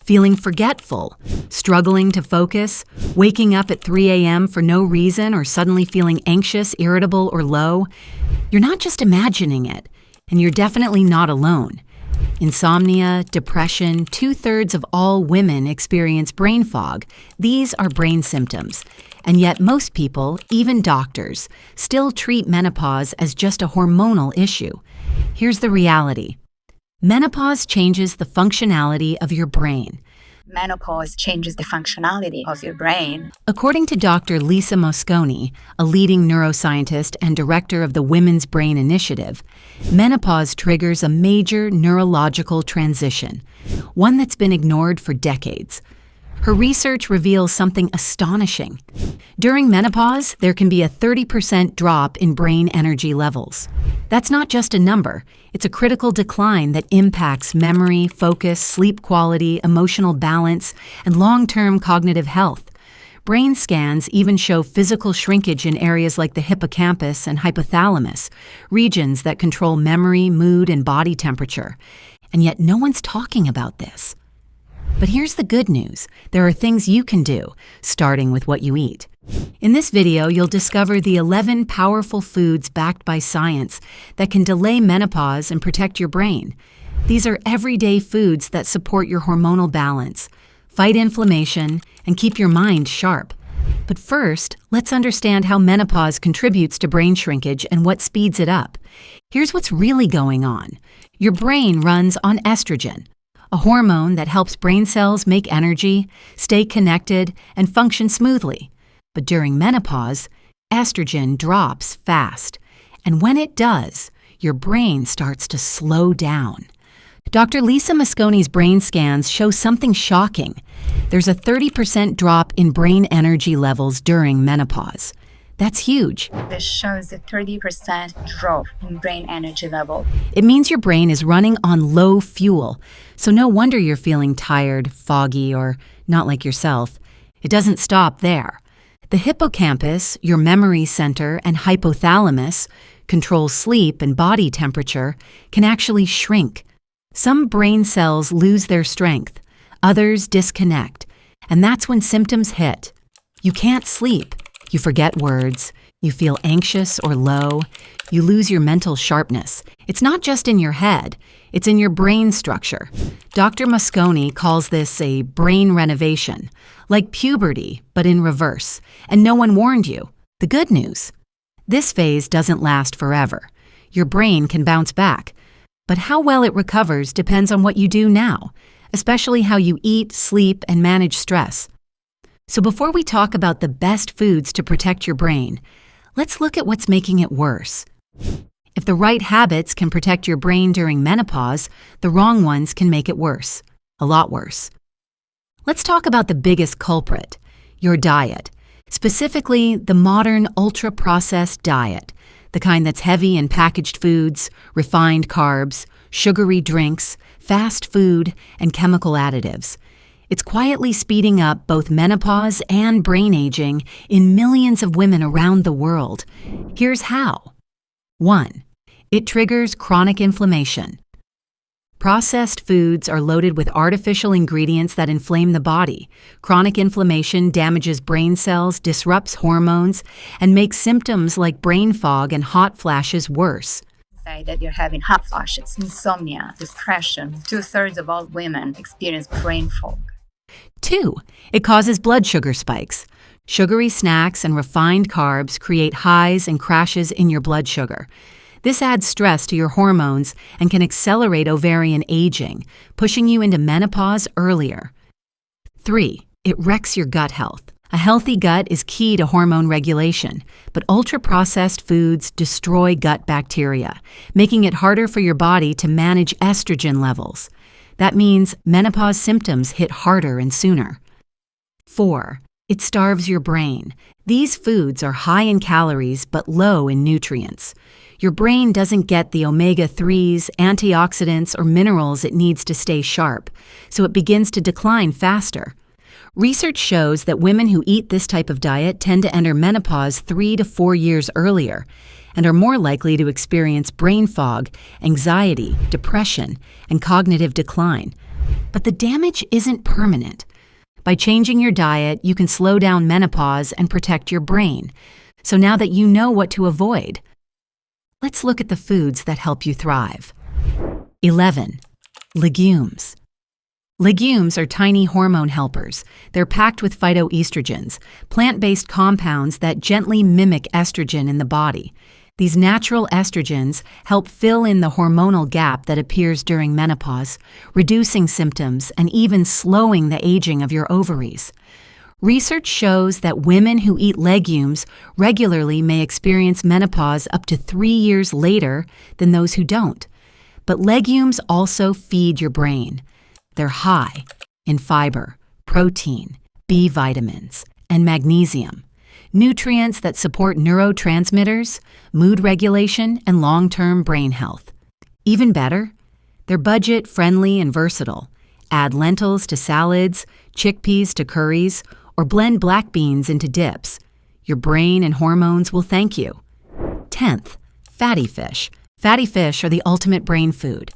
feeling forgetful, struggling to focus, waking up at 3 a.m. for no reason, or suddenly feeling anxious, irritable, or low? You're not just imagining it, and you're definitely not alone. Insomnia, depression, 2/3 of all women experience brain fog. These are brain symptoms. And yet most people, even doctors, still treat menopause as just a hormonal issue. Here's the reality. Menopause changes the functionality of your brain. Menopause changes the functionality of your brain. According to Dr. Lisa Mosconi, a leading neuroscientist and director of the Women's Brain Initiative, menopause triggers a major neurological transition, one that's been ignored for decades. Her research reveals something astonishing. During menopause, there can be a 30% drop in brain energy levels. That's not just a number, it's a critical decline that impacts memory, focus, sleep quality, emotional balance, and long-term cognitive health. Brain scans even show physical shrinkage in areas like the hippocampus and hypothalamus, regions that control memory, mood, and body temperature. And yet no one's talking about this. But here's the good news. There are things you can do, starting with what you eat. In this video, you'll discover the 11 powerful foods backed by science that can delay menopause and protect your brain. These are everyday foods that support your hormonal balance, fight inflammation, and keep your mind sharp. But first, let's understand how menopause contributes to brain shrinkage and what speeds it up. Here's what's really going on. Your brain runs on estrogen, a hormone that helps brain cells make energy, stay connected, and function smoothly. But during menopause, estrogen drops fast. And when it does, your brain starts to slow down. Dr. Lisa Mosconi's brain scans show something shocking. There's a 30% drop in brain energy levels during menopause. That's huge. This shows a 30% drop in brain energy level. It means your brain is running on low fuel, so no wonder you're feeling tired, foggy, or not like yourself. It doesn't stop there. The hippocampus, your memory center, and hypothalamus, control sleep and body temperature, can actually shrink. Some brain cells lose their strength, others disconnect, and that's when symptoms hit. You can't sleep. You forget words, you feel anxious or low, you lose your mental sharpness. It's not just in your head, it's in your brain structure. Dr. Mosconi calls this a brain renovation, like puberty, but in reverse. And no one warned you. The good news: this phase doesn't last forever. Your brain can bounce back. But how well it recovers depends on what you do now, especially how you eat, sleep, and manage stress. So before we talk about the best foods to protect your brain, let's look at what's making it worse. If the right habits can protect your brain during menopause, the wrong ones can make it worse, a lot worse. Let's talk about the biggest culprit, your diet, specifically the modern ultra-processed diet, the kind that's heavy in packaged foods, refined carbs, sugary drinks, fast food, and chemical additives. It's quietly speeding up both menopause and brain aging in millions of women around the world. Here's how. 1. It triggers chronic inflammation. Processed foods are loaded with artificial ingredients that inflame the body. Chronic inflammation damages brain cells, disrupts hormones, and makes symptoms like brain fog and hot flashes worse. Say that you're having hot flashes, insomnia, depression. 2/3 of all women experience brain fog. 2. It causes blood sugar spikes. Sugary snacks and refined carbs create highs and crashes in your blood sugar. This adds stress to your hormones and can accelerate ovarian aging, pushing you into menopause earlier. 3. It wrecks your gut health. A healthy gut is key to hormone regulation, but ultra-processed foods destroy gut bacteria, making it harder for your body to manage estrogen levels. That means menopause symptoms hit harder and sooner. 4. It starves your brain. These foods are high in calories but low in nutrients. Your brain doesn't get the omega-3s, antioxidants, or minerals it needs to stay sharp, so it begins to decline faster. Research shows that women who eat this type of diet tend to enter menopause 3 to 4 years earlier and are more likely to experience brain fog, anxiety, depression, and cognitive decline. But the damage isn't permanent. By changing your diet, you can slow down menopause and protect your brain. So now that you know what to avoid, let's look at the foods that help you thrive. 11. Legumes. Legumes are tiny hormone helpers. They're packed with phytoestrogens, plant-based compounds that gently mimic estrogen in the body. These natural estrogens help fill in the hormonal gap that appears during menopause, reducing symptoms and even slowing the aging of your ovaries. Research shows that women who eat legumes regularly may experience menopause up to 3 years later than those who don't. But legumes also feed your brain. They're high in fiber, protein, B vitamins, and magnesium, nutrients that support neurotransmitters, mood regulation, and long-term brain health. Even better, they're budget-friendly and versatile. Add lentils to salads, chickpeas to curries, or blend black beans into dips. Your brain and hormones will thank you. 10th, fatty fish. Fatty fish are the ultimate brain food.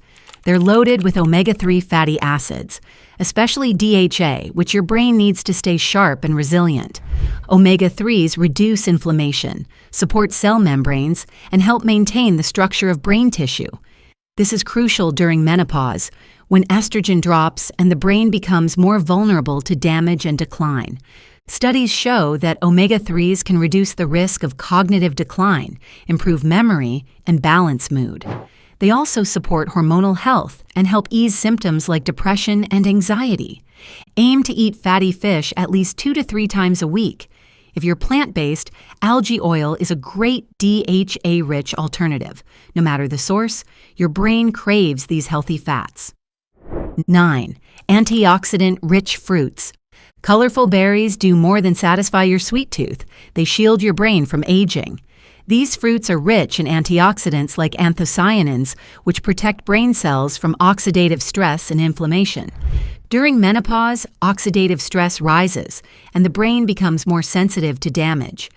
They're loaded with omega-3 fatty acids, especially DHA, which your brain needs to stay sharp and resilient. Omega-3s reduce inflammation, support cell membranes, and help maintain the structure of brain tissue. This is crucial during menopause, when estrogen drops and the brain becomes more vulnerable to damage and decline. Studies show that omega-3s can reduce the risk of cognitive decline, improve memory, and balance mood. They also support hormonal health and help ease symptoms like depression and anxiety. Aim to eat fatty fish at least 2 to 3 times a week. If you're plant-based, algae oil is a great DHA-rich alternative. No matter the source, your brain craves these healthy fats. 9. Antioxidant-Rich Fruits. Colorful berries do more than satisfy your sweet tooth. They shield your brain from aging. These fruits are rich in antioxidants like anthocyanins, which protect brain cells from oxidative stress and inflammation. During menopause, oxidative stress rises, and the brain becomes more sensitive to damage.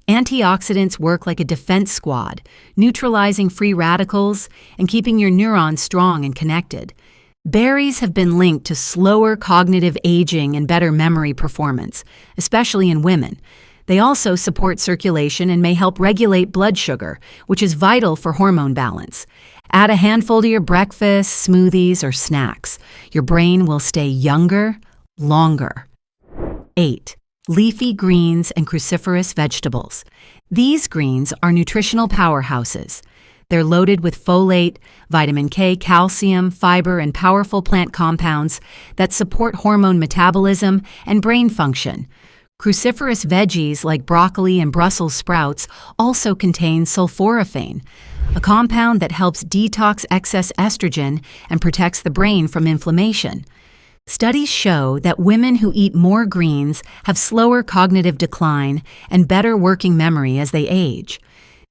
Antioxidants work like a defense squad, neutralizing free radicals and keeping your neurons strong and connected. Berries have been linked to slower cognitive aging and better memory performance, especially in women. They also support circulation and may help regulate blood sugar, which is vital for hormone balance. Add a handful to your breakfast, smoothies, or snacks. Your brain will stay younger, longer. 8. Leafy greens and cruciferous vegetables. These greens are nutritional powerhouses. They're loaded with folate, vitamin K, calcium, fiber, and powerful plant compounds that support hormone metabolism and brain function. Cruciferous veggies like broccoli and Brussels sprouts also contain sulforaphane, a compound that helps detox excess estrogen and protects the brain from inflammation. Studies show that women who eat more greens have slower cognitive decline and better working memory as they age.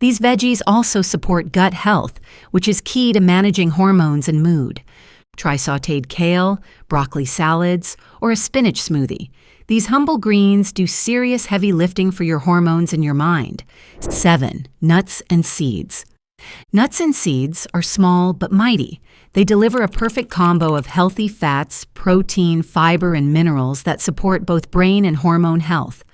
These veggies also support gut health, which is key to managing hormones and mood. Try sautéed kale, broccoli salads, or a spinach smoothie. These humble greens do serious heavy lifting for your hormones and your mind. 7. Nuts and seeds. Nuts and seeds are small but mighty. They deliver a perfect combo of healthy fats, protein, fiber, and minerals that support both brain and hormone health.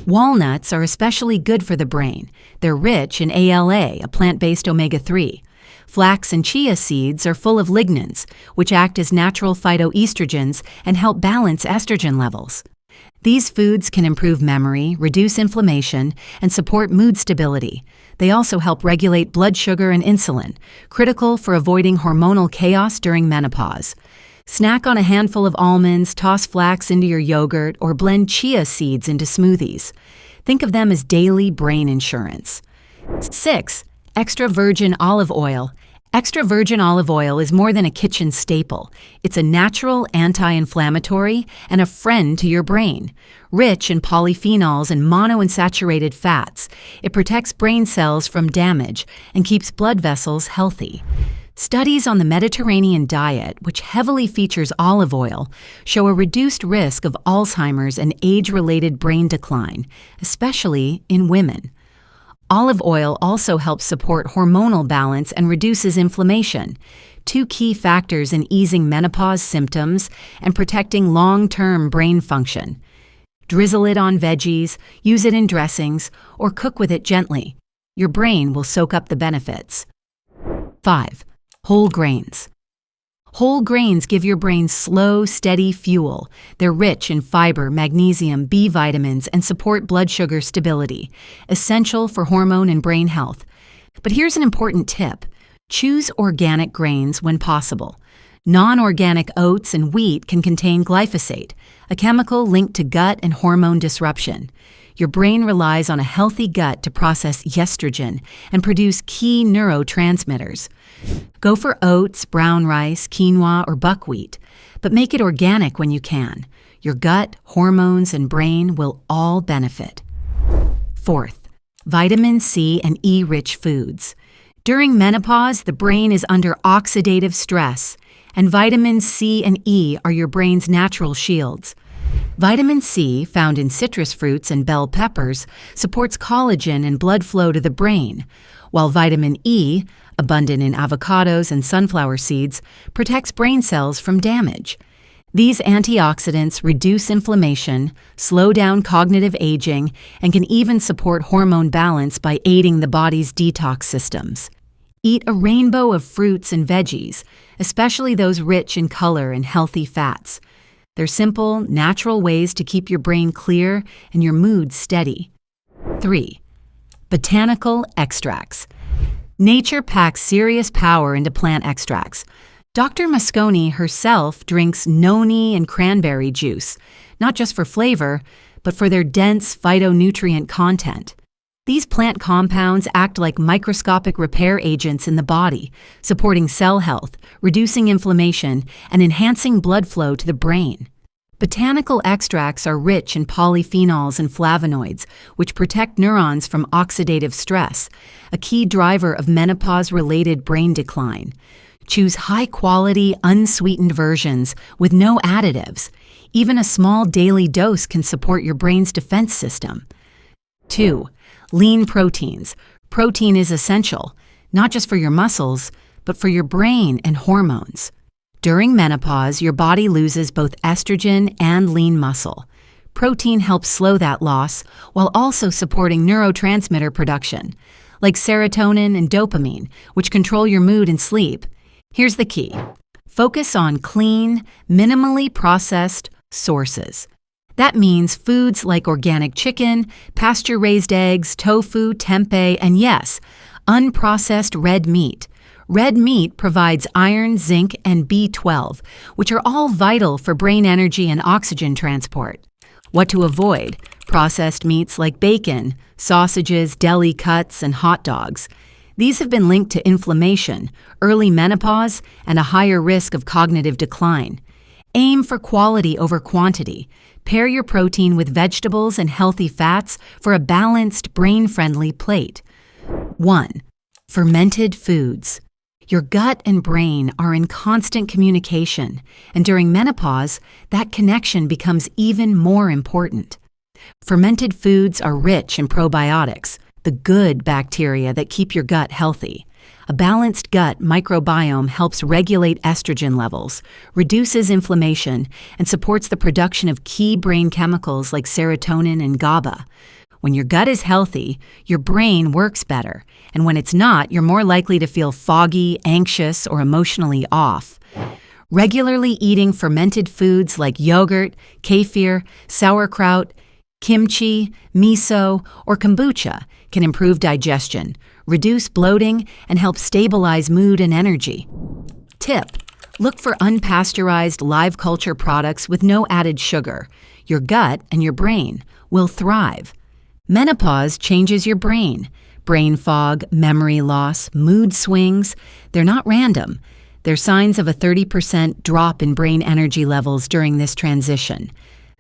Walnuts are especially good for the brain. They're rich in ALA, a plant-based omega-3. Flax and chia seeds are full of lignans, which act as natural phytoestrogens and help balance estrogen levels. These foods can improve memory, reduce inflammation, and support mood stability. They also help regulate blood sugar and insulin, critical for avoiding hormonal chaos during menopause. Snack on a handful of almonds, toss flax into your yogurt, or blend chia seeds into smoothies. Think of them as daily brain insurance. 6. Extra virgin olive oil. Extra virgin olive oil is more than a kitchen staple. It's a natural anti-inflammatory and a friend to your brain. Rich in polyphenols and monounsaturated fats, it protects brain cells from damage and keeps blood vessels healthy. Studies on the Mediterranean diet, which heavily features olive oil, show a reduced risk of Alzheimer's and age-related brain decline, especially in women. Olive oil also helps support hormonal balance and reduces inflammation. two key factors in easing menopause symptoms and protecting long-term brain function. Drizzle it on veggies, use it in dressings, or cook with it gently. Your brain will soak up the benefits. 5. Whole grains. Whole grains give your brain slow, steady fuel. They're rich in fiber, magnesium, B vitamins, and support blood sugar stability, essential for hormone and brain health. But here's an important tip. Choose organic grains when possible. Non-organic oats and wheat can contain glyphosate, a chemical linked to gut and hormone disruption. Your brain relies on a healthy gut to process estrogen and produce key neurotransmitters. Go for oats, brown rice, quinoa, or buckwheat, but make it organic when you can. Your gut, hormones, and brain will all benefit. 4th, vitamin C and E-rich foods. During menopause, the brain is under oxidative stress, and vitamins C and E are your brain's natural shields. Vitamin C, found in citrus fruits and bell peppers, supports collagen and blood flow to the brain, while vitamin E, abundant in avocados and sunflower seeds, protects brain cells from damage. These antioxidants reduce inflammation, slow down cognitive aging, and can even support hormone balance by aiding the body's detox systems. Eat a rainbow of fruits and veggies, especially those rich in color and healthy fats. They're simple, natural ways to keep your brain clear and your mood steady. 3. Botanical Extracts. Nature packs serious power into plant extracts. Dr. Mosconi herself drinks noni and cranberry juice, not just for flavor, but for their dense phytonutrient content. These plant compounds act like microscopic repair agents in the body, supporting cell health, reducing inflammation, and enhancing blood flow to the brain. Botanical extracts are rich in polyphenols and flavonoids, which protect neurons from oxidative stress, a key driver of menopause-related brain decline. Choose high-quality, unsweetened versions with no additives. Even a small daily dose can support your brain's defense system. 2. Lean proteins. Protein is essential, not just for your muscles, but for your brain and hormones. During menopause, your body loses both estrogen and lean muscle. Protein helps slow that loss while also supporting neurotransmitter production, like serotonin and dopamine, which control your mood and sleep. Here's the key. Focus on clean, minimally processed sources. That means foods like organic chicken, pasture-raised eggs, tofu, tempeh, and yes, unprocessed red meat. Red meat provides iron, zinc, and B12, which are all vital for brain energy and oxygen transport. What to avoid? Processed meats like bacon, sausages, deli cuts, and hot dogs. These have been linked to inflammation, early menopause, and a higher risk of cognitive decline. Aim for quality over quantity. Pair your protein with vegetables and healthy fats for a balanced, brain-friendly plate. 1. Fermented foods. Your gut and brain are in constant communication, and during menopause, that connection becomes even more important. Fermented foods are rich in probiotics, the good bacteria that keep your gut healthy. A balanced gut microbiome helps regulate estrogen levels, reduces inflammation, and supports the production of key brain chemicals like serotonin and GABA. When your gut is healthy, your brain works better, and when it's not, you're more likely to feel foggy, anxious, or emotionally off. Regularly eating fermented foods like yogurt, kefir, sauerkraut, kimchi, miso, or kombucha can improve digestion, reduce bloating, and help stabilize mood and energy. Tip: look for unpasteurized live culture products with no added sugar. Your gut and your brain will thrive. Menopause changes your brain. Brain fog, memory loss, mood swings, they're not random. They're signs of a 30% drop in brain energy levels during this transition.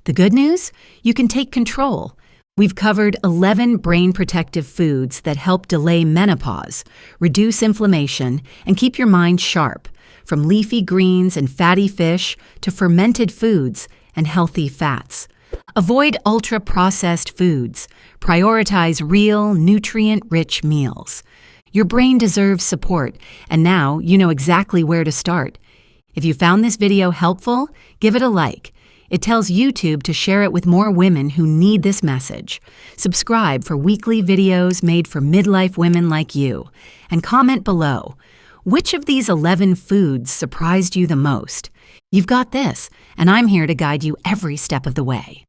The good news? You can take control. We've covered 11 brain protective foods that help delay menopause, reduce inflammation, and keep your mind sharp, from leafy greens and fatty fish to fermented foods and healthy fats. Avoid ultra-processed foods. Prioritize real, nutrient-rich meals. Your brain deserves support, and now you know exactly where to start. If you found this video helpful, give it a like. It tells YouTube to share it with more women who need this message. Subscribe for weekly videos made for midlife women like you. And comment below, which of these 11 foods surprised you the most? You've got this, and I'm here to guide you every step of the way.